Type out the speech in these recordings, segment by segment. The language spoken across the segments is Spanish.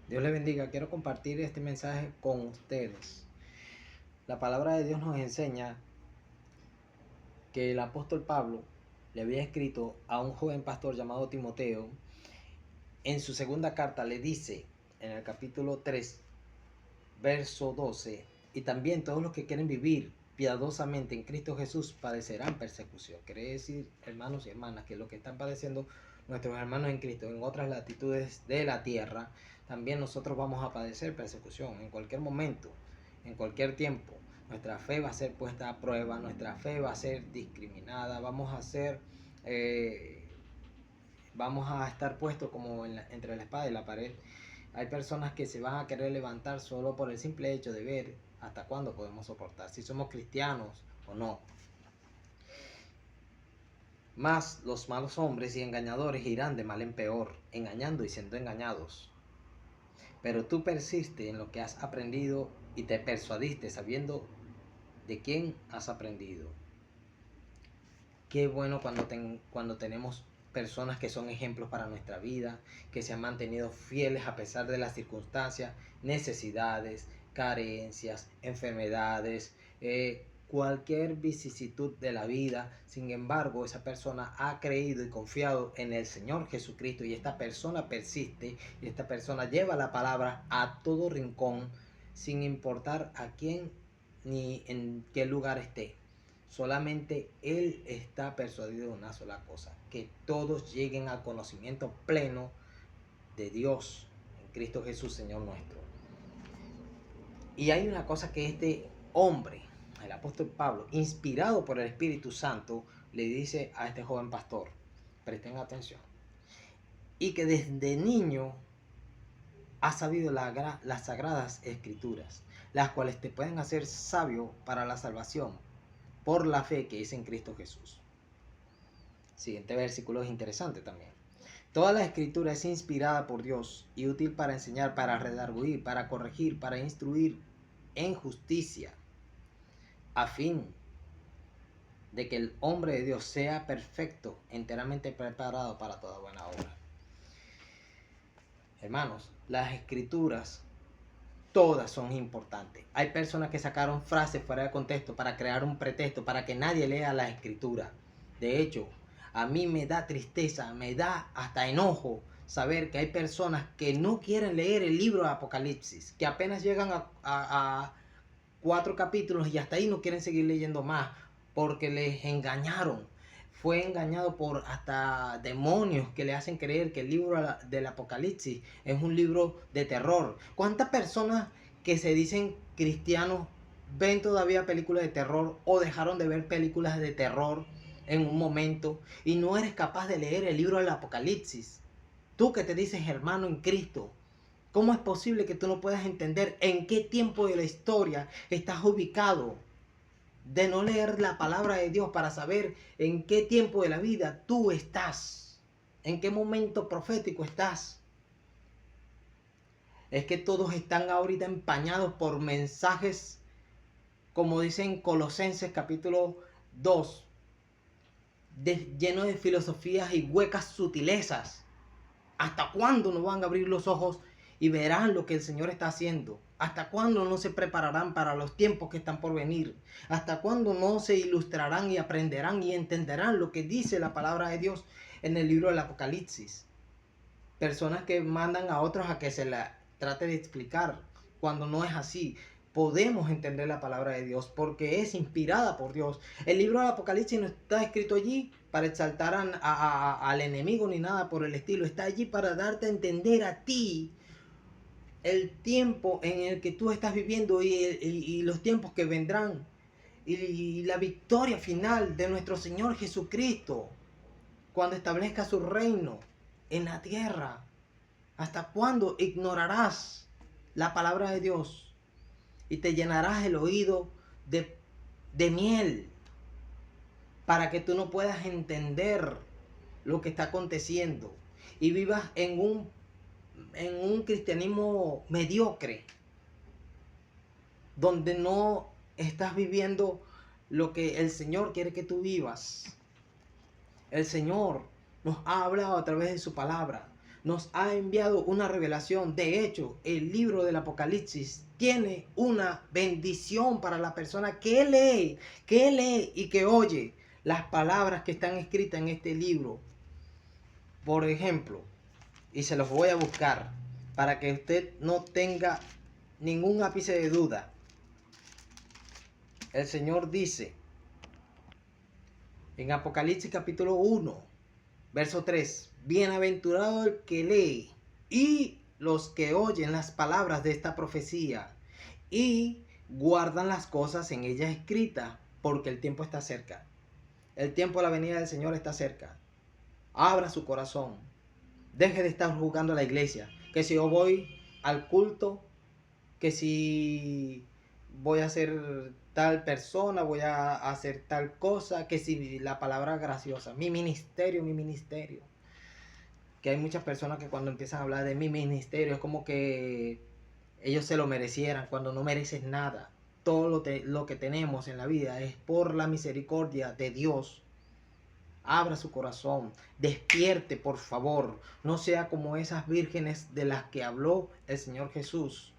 Dios les bendiga. Quiero compartir este mensaje con ustedes. La palabra de Dios nos enseña que el apóstol Pablo le había escrito a un joven pastor llamado Timoteo. En su segunda carta le dice, en el capítulo 3, verso 12, y también todos los que quieren vivir piadosamente en Cristo Jesús padecerán persecución. Quiere decir, hermanos y hermanas, que lo que están padeciendo nuestros hermanos en Cristo en otras latitudes de la tierra, también nosotros vamos a padecer persecución en cualquier momento, en cualquier tiempo. Nuestra fe va a ser puesta a prueba, nuestra fe va a ser discriminada, vamos a estar puestos como entre la espada y la pared. Hay personas que se van a querer levantar solo por el simple hecho de ver hasta cuándo podemos soportar, si somos cristianos o no. Mas los malos hombres y engañadores irán de mal en peor, engañando y siendo engañados. Pero tú persiste en lo que has aprendido y te persuadiste sabiendo de quién has aprendido. Qué bueno cuando tenemos personas que son ejemplos para nuestra vida, que se han mantenido fieles a pesar de las circunstancias, necesidades, carencias, enfermedades, cualquier vicisitud de la vida. Sin embargo, esa persona ha creído y confiado en el Señor Jesucristo, y esta persona persiste, y esta persona lleva la palabra a todo rincón, sin importar a quién ni en qué lugar esté. Solamente Él está persuadido de una sola cosa: que todos lleguen al conocimiento pleno de Dios en Cristo Jesús, Señor nuestro. Y hay una cosa que este hombre, el apóstol Pablo, inspirado por el Espíritu Santo, le dice a este joven pastor. Presten atención. Y que desde niño ha sabido las sagradas escrituras, las cuales te pueden hacer sabio para la salvación por la fe que es en Cristo Jesús. Siguiente versículo es interesante también. Toda la escritura es inspirada por Dios y útil para enseñar, para redarguir, para corregir, para instruir en justicia, a fin de que el hombre de Dios sea perfecto, enteramente preparado para toda buena obra. Hermanos, las escrituras todas son importantes. Hay personas que sacaron frases fuera de contexto para crear un pretexto para que nadie lea la escritura. De hecho, a mí me da tristeza, me da hasta enojo saber que hay personas que no quieren leer el libro de Apocalipsis, que apenas llegan a 4 capítulos y hasta ahí no quieren seguir leyendo más porque les engañaron. Fue engañado por hasta demonios que le hacen creer que el libro del Apocalipsis es un libro de terror. ¿Cuántas personas que se dicen cristianos ven todavía películas de terror o dejaron de ver películas de terror en un momento y no eres capaz de leer el libro del Apocalipsis? Tú que te dices hermano en Cristo, ¿cómo es posible que tú no puedas entender en qué tiempo de la historia estás ubicado? De no leer la palabra de Dios para saber en qué tiempo de la vida tú estás, en qué momento profético estás. Es que todos están ahorita empañados por mensajes, como dicen Colosenses capítulo 2, lleno de filosofías y huecas sutilezas. ¿Hasta cuándo no van a abrir los ojos y verán lo que el Señor está haciendo? ¿Hasta cuándo no se prepararán para los tiempos que están por venir? ¿Hasta cuándo no se ilustrarán y aprenderán y entenderán lo que dice la palabra de Dios en el libro del Apocalipsis? Personas que mandan a otros a que se la trate de explicar cuando no es así. Podemos entender la palabra de Dios porque es inspirada por Dios. El libro del Apocalipsis no está escrito allí para exaltar al enemigo ni nada por el estilo. Está allí para darte a entender a ti el tiempo en el que tú estás viviendo y los tiempos que vendrán. Y la victoria final de nuestro Señor Jesucristo cuando establezca su reino en la tierra. ¿Hasta cuándo ignorarás la palabra de Dios y te llenarás el oído de miel para que tú no puedas entender lo que está aconteciendo y vivas en un cristianismo mediocre, donde no estás viviendo lo que el Señor quiere que tú vivas? El Señor nos ha hablado a través de su palabra. nos ha enviado una revelación. De hecho, el libro del Apocalipsis tiene una bendición para la persona que lee y que oye las palabras que están escritas en este libro. Por ejemplo, y se los voy a buscar para que usted no tenga ningún ápice de duda. El Señor dice en Apocalipsis capítulo 1, verso 3, bienaventurado el que lee y los que oyen las palabras de esta profecía y guardan las cosas en ella escritas, porque el tiempo está cerca. El tiempo de la venida del Señor está cerca. Abra su corazón. Deje de estar jugando a la iglesia. Que si yo voy al culto, que si voy a ser tal persona, voy a hacer tal cosa, que si la palabra graciosa, mi ministerio. Que hay muchas personas que cuando empiezan a hablar de mi ministerio es como que ellos se lo merecieran, cuando no mereces nada. Todo lo que tenemos en la vida es por la misericordia de Dios. Abra su corazón, despierte por favor, no sea como esas vírgenes de las que habló el Señor Jesús,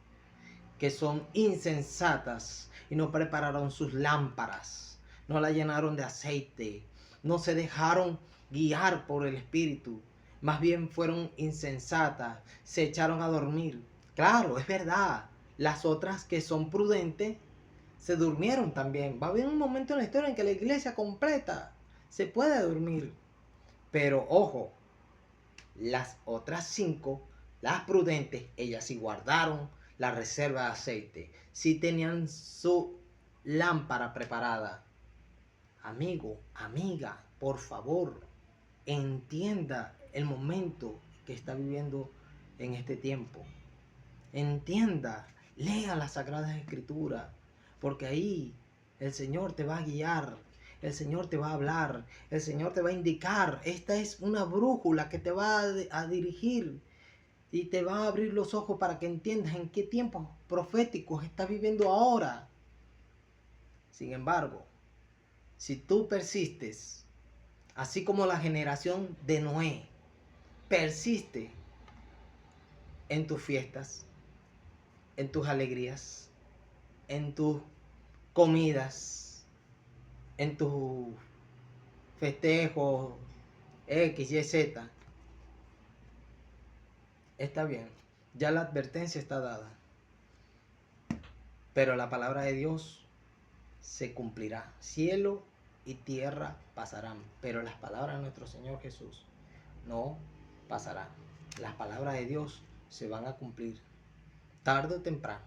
que son insensatas y no prepararon sus lámparas, no la llenaron de aceite, no se dejaron guiar por el Espíritu, más bien fueron insensatas, se echaron a dormir. Claro, es verdad, las otras que son prudentes se durmieron también. Va a haber un momento en la historia en que la iglesia completa se puede dormir. Pero ojo, las otras 5, las prudentes, ellas sí guardaron la reserva de aceite, sí tenían su lámpara preparada. Amigo, amiga, por favor, entienda el momento que está viviendo en este tiempo. Entienda, lea las Sagradas Escrituras, porque ahí el Señor te va a guiar, el Señor te va a hablar, el Señor te va a indicar. Esta es una brújula que te va a dirigir y te va a abrir los ojos para que entiendas en qué tiempos proféticos estás viviendo ahora. Sin embargo, si tú persistes, así como la generación de Noé persiste en tus fiestas, en tus alegrías, en tus comidas, en tus festejos X, Y, Z, está bien, ya la advertencia está dada, pero la palabra de Dios se cumplirá. Cielo y tierra pasarán, pero las palabras de nuestro Señor Jesús no pasarán. Las palabras de Dios se van a cumplir tarde o temprano.